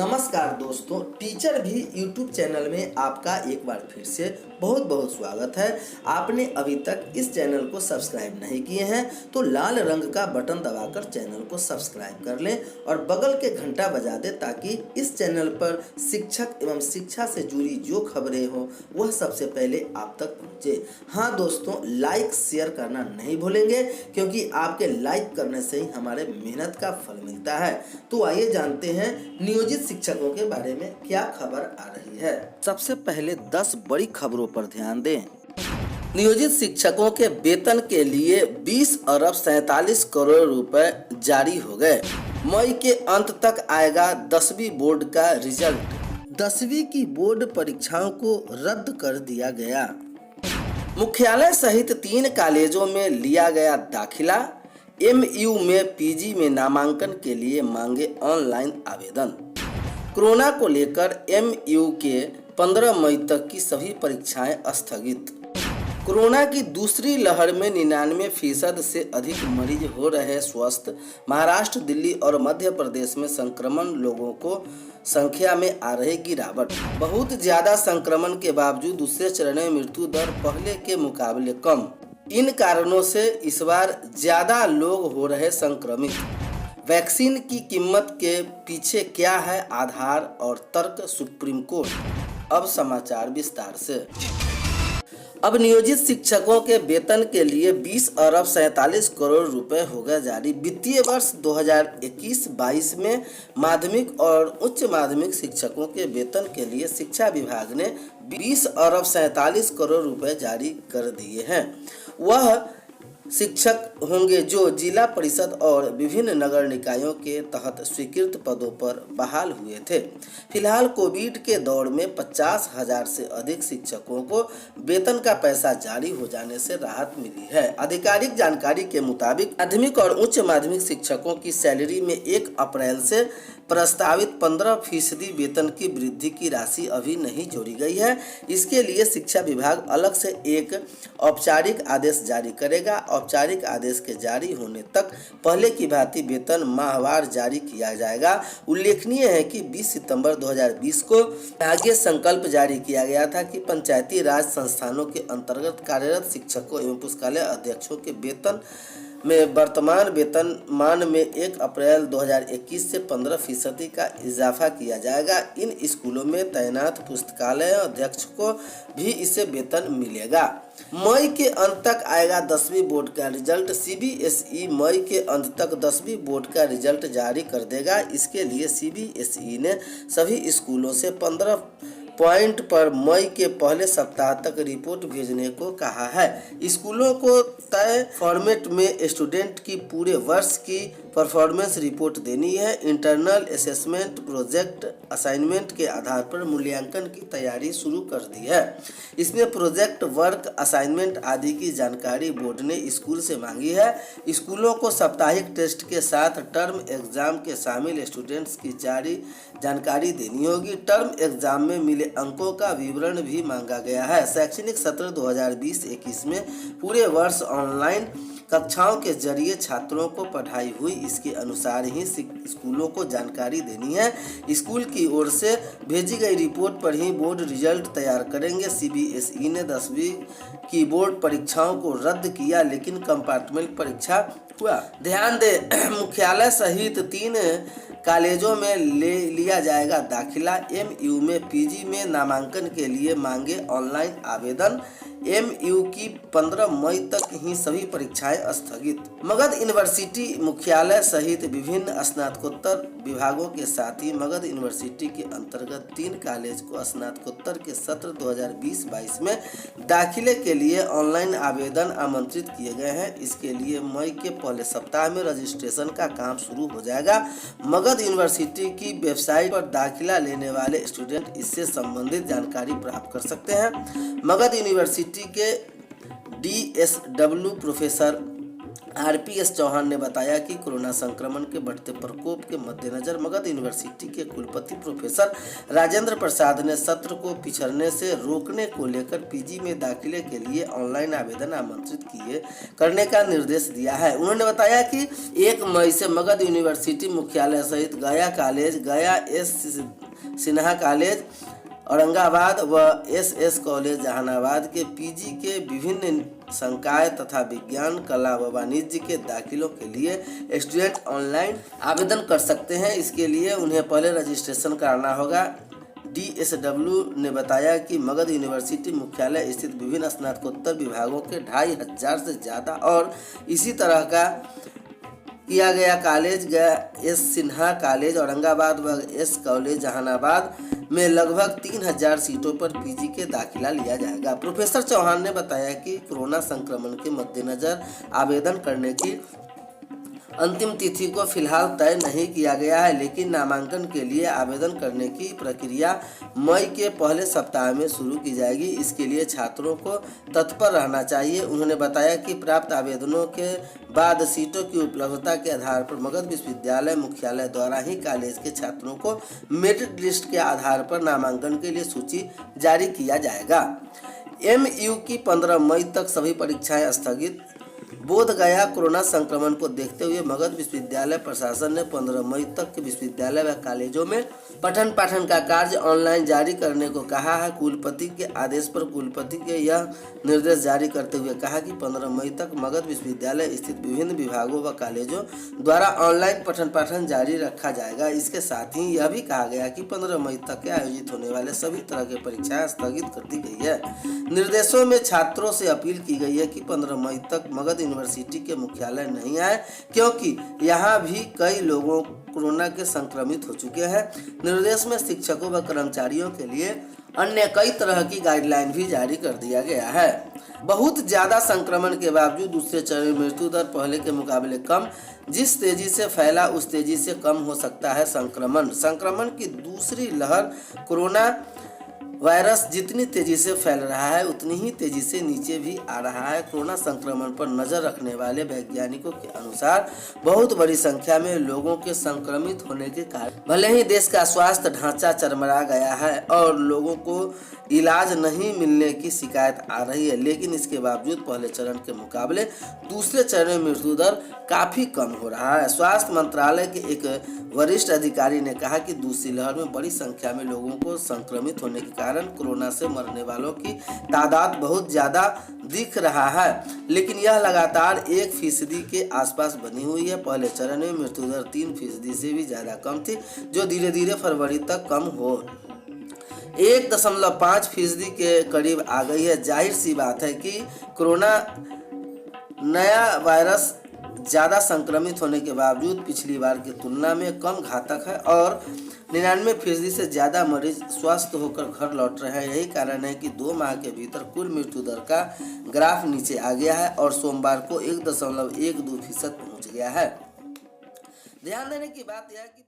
नमस्कार दोस्तों, टीचर भी यूट्यूब चैनल में आपका एक बार फिर से बहुत बहुत स्वागत है। आपने अभी तक इस चैनल को सब्सक्राइब नहीं किए हैं तो लाल रंग का बटन दबाकर चैनल को सब्सक्राइब कर लें और बगल के घंटा बजा दें ताकि इस चैनल पर शिक्षक एवं शिक्षा से जुड़ी जो खबरें हो वह सबसे पहले आप तक पहुँचे। हाँ दोस्तों, लाइक शेयर करना नहीं भूलेंगे क्योंकि आपके लाइक करने से ही हमारे मेहनत का फल मिलता है। तो आइए जानते हैं नियोजित शिक्षकों के बारे में क्या खबर आ रही है। सबसे पहले 10 बड़ी खबरों पर ध्यान दें। नियोजित शिक्षकों के वेतन के लिए 20 अरब 47 करोड़ रुपए जारी हो गए। मई के अंत तक आएगा 10वीं बोर्ड का रिजल्ट। 10वीं की बोर्ड परीक्षाओं को रद्द कर दिया गया। मुख्यालय सहित 3 कॉलेजों में लिया गया दाखिला। MU में PG में नामांकन के लिए मांगे ऑनलाइन आवेदन। कोरोना को लेकर MU के 15 मई तक की सभी परीक्षाएं स्थगित। कोरोना की दूसरी लहर में 99% से अधिक मरीज हो रहे स्वस्थ। महाराष्ट्र, दिल्ली और मध्य प्रदेश में संक्रमण लोगों को संख्या में आ रही गिरावट। बहुत ज्यादा संक्रमण के बावजूद दूसरे चरण में मृत्यु दर पहले के मुकाबले कम। इन कारणों से इस बार ज्यादा लोग हो रहे संक्रमित। वैक्सीन की कीमत के पीछे क्या है आधार और तर्क, सुप्रीम कोर्ट। अब समाचार विस्तार से। अब नियोजित शिक्षकों के वेतन के लिए 20 अरब 47 करोड़ रुपए होगा जारी। वित्तीय वर्ष 2021-22 में माध्यमिक और उच्च माध्यमिक शिक्षकों के वेतन के लिए शिक्षा विभाग ने 20 अरब 47 करोड़ रुपए जारी कर दिए हैं। वह शिक्षक होंगे जो जिला परिषद और विभिन्न नगर निकायों के तहत स्वीकृत पदों पर बहाल हुए थे। फिलहाल कोविड के दौर में 50,000 से अधिक शिक्षकों को वेतन का पैसा जारी हो जाने से राहत मिली है। आधिकारिक जानकारी के मुताबिक माध्यमिक और उच्च माध्यमिक शिक्षकों की सैलरी में 1 अप्रैल से प्रस्तावित 15% वेतन की वृद्धि की राशि अभी नहीं जोड़ी गई है। इसके लिए शिक्षा विभाग अलग से एक औपचारिक आदेश जारी करेगा। औपचारिक आदेश के जारी होने तक पहले की भांति वेतन माहवार जारी किया जाएगा। उल्लेखनीय है कि 20 सितंबर 2020 को विभागीय संकल्प जारी किया गया था कि पंचायती राज संस्थानों के अंतर्गत कार्यरत शिक्षकों एवं पुस्तकालय अध्यक्षों के वेतन में वर्तमान वेतनमान में 1 अप्रैल 2021 से 15% का इजाफा किया जाएगा। इन स्कूलों में तैनात पुस्तकालय अध्यक्ष को भी इससे वेतन मिलेगा। मई के अंत तक आएगा 10वीं बोर्ड का रिजल्ट। CBSE मई के अंत तक 10वीं बोर्ड का रिजल्ट जारी कर देगा। इसके लिए CBSE ने सभी स्कूलों से 15 पॉइंट पर मई के पहले सप्ताह तक रिपोर्ट भेजने को कहा है। स्कूलों को तय फॉर्मेट में स्टूडेंट की पूरे वर्ष की परफॉर्मेंस रिपोर्ट देनी है। इंटरनल असेसमेंट, प्रोजेक्ट असाइनमेंट के आधार पर मूल्यांकन की तैयारी शुरू कर दी है। इसमें प्रोजेक्ट वर्क, असाइनमेंट आदि की जानकारी बोर्ड ने स्कूल से मांगी है। स्कूलों को साप्ताहिक टेस्ट के साथ टर्म एग्जाम के शामिल स्टूडेंट्स की जारी जानकारी देनी होगी। टर्म एग्जाम में मिले अंकों का विवरण भी मांगा गया है। शैक्षणिक सत्र 2020-21 में पूरे वर्ष ऑनलाइन कक्षाओं के जरिए छात्रों को पढ़ाई हुई, इसके अनुसार ही स्कूलों को जानकारी देनी है। स्कूल की ओर से भेजी गई रिपोर्ट पर ही बोर्ड रिजल्ट तैयार करेंगे। CBSE ने 10वीं की बोर्ड परीक्षाओं को रद्द किया लेकिन कंपार्टमेंट परीक्षा हुआ। ध्यान दें, मुख्यालय सहित 3 कॉलेजों में लिया जाएगा दाखिला। MU में PG में नामांकन के लिए मांगे ऑनलाइन आवेदन। MU की 15 मई तक ही सभी परीक्षाएं स्थगित। मगध यूनिवर्सिटी मुख्यालय सहित विभिन्न स्नातकोत्तर विभागों के साथ ही मगध यूनिवर्सिटी के अंतर्गत 3 कॉलेज को स्नातकोत्तर के सत्र 2020-22 में दाखिले के लिए ऑनलाइन आवेदन आमंत्रित किए गए हैं। इसके लिए मई के पहले सप्ताह में रजिस्ट्रेशन का काम शुरू हो जाएगा। मगध यूनिवर्सिटी की वेबसाइट पर दाखिला लेने वाले स्टूडेंट इससे संबंधित जानकारी प्राप्त कर सकते हैं। मगध यूनिवर्सिटी के DSW प्रोफेसर आरपीएस चौहान ने बताया कि कोरोना संक्रमण के बढ़ते प्रकोप के मद्देनजर मगध यूनिवर्सिटी के कुलपति प्रोफेसर राजेंद्र प्रसाद ने सत्र को पिछड़ने से रोकने को लेकर पीजी में दाखिले के लिए ऑनलाइन आवेदन आमंत्रित करने का निर्देश दिया है। उन्होंने बताया कि 1 मई से मगध यूनिवर्सिटी मुख्यालय सहित गया कॉलेज, गया एस सिन्हा कॉलेज औरंगाबाद व एसएस कॉलेज जहानाबाद के पीजी के विभिन्न संकाय तथा विज्ञान, कला व वाणिज्य के दाखिलों के लिए स्टूडेंट ऑनलाइन आवेदन कर सकते हैं। इसके लिए उन्हें पहले रजिस्ट्रेशन कराना होगा। डीएसडब्ल्यू ने बताया कि मगध यूनिवर्सिटी मुख्यालय स्थित विभिन्न स्नातकोत्तर विभागों के 2500 से ज़्यादा और इसी तरह का किया गया कॉलेज, गया एस सिन्हा कॉलेज औरंगाबाद व एस कॉलेज जहानाबाद में लगभग 3000 सीटों पर पीजी के दाखिला लिया जाएगा। प्रोफेसर चौहान ने बताया कि कोरोना संक्रमण के मद्देनजर आवेदन करने की अंतिम तिथि को फिलहाल तय नहीं किया गया है, लेकिन नामांकन के लिए आवेदन करने की प्रक्रिया मई के पहले सप्ताह में शुरू की जाएगी। इसके लिए छात्रों को तत्पर रहना चाहिए। उन्होंने बताया कि प्राप्त आवेदनों के बाद सीटों की उपलब्धता के आधार पर मगध विश्वविद्यालय मुख्यालय द्वारा ही कॉलेज के छात्रों को मेरिट लिस्ट के आधार पर नामांकन के लिए सूची जारी किया जाएगा। एमयू की 15 मई तक सभी परीक्षाएं स्थगित। बोध गया कोरोना संक्रमण को देखते हुए मगध विश्वविद्यालय प्रशासन ने 15 मई तक के विश्वविद्यालय व कॉलेजों में पठन पाठन का कार्य ऑनलाइन जारी करने को कहा है। कुलपति के आदेश पर कुलपति के यह निर्देश जारी करते हुए कहा कि 15 मई तक मगध विश्वविद्यालय स्थित विभिन्न विभागों व कॉलेजों द्वारा ऑनलाइन पठन पाठन जारी रखा जाएगा। इसके साथ ही यह भी कहा गया कि 15 मई तक के आयोजित होने वाले सभी तरह के परीक्षाएं स्थगित कर दी गई है। निर्देशों में छात्रों से अपील की गई है कि 15 मई तक मगध यूनिवर्सिटी के मुख्यालय नहीं आए, क्योंकि यहाँ भी कई लोगों कोरोना के संक्रमित हो चुके हैं। निर्देश में शिक्षकों व कर्मचारियों के लिए अन्य कई तरह की गाइडलाइन भी जारी कर दिया गया है। बहुत ज़्यादा संक्रमण के बावजूद दूसरे चरण में मृत्यु दर पहले के मुकाबले कम। जिस तेजी से फैला उस तेजी से कम हो सकता है संक्रमण की दूसरी लहर। कोरोना वायरस जितनी तेजी से फैल रहा है उतनी ही तेजी से नीचे भी आ रहा है। कोरोना संक्रमण पर नजर रखने वाले वैज्ञानिकों के अनुसार बहुत बड़ी संख्या में लोगों के संक्रमित होने के कारण भले ही देश का स्वास्थ्य ढांचा चरमरा गया है और लोगों को इलाज नहीं मिलने की शिकायत आ रही है, लेकिन इसके बावजूद पहले चरण के मुकाबले दूसरे चरण में मृत्यु दर काफी कम हो रहा है। स्वास्थ्य मंत्रालय के एक वरिष्ठ अधिकारी ने कहा कि दूसरी लहर में बड़ी संख्या में लोगों को संक्रमित होने के कारण कोरोना से मरने वालों की तादाद बहुत ज्यादा दिख रहा है, लेकिन यह लगातार 1% के आसपास बनी हुई है। पहले चरण में मृत्यु दर 3% से भी ज्यादा कम थी, जो धीरे धीरे फरवरी तक कम हो 1.5% के करीब आ गई है। जाहिर सी बात है कि कोरोना नया वायरस ज़्यादा संक्रमित होने के बावजूद पिछली बार की तुलना में कम घातक है और 99% से ज़्यादा मरीज स्वस्थ होकर घर लौट रहे हैं। यही कारण है कि 2 माह के भीतर कुल मृत्यु दर का ग्राफ नीचे आ गया है और सोमवार को 1.12% पहुँच गया है। ध्यान देने की बात यह है कि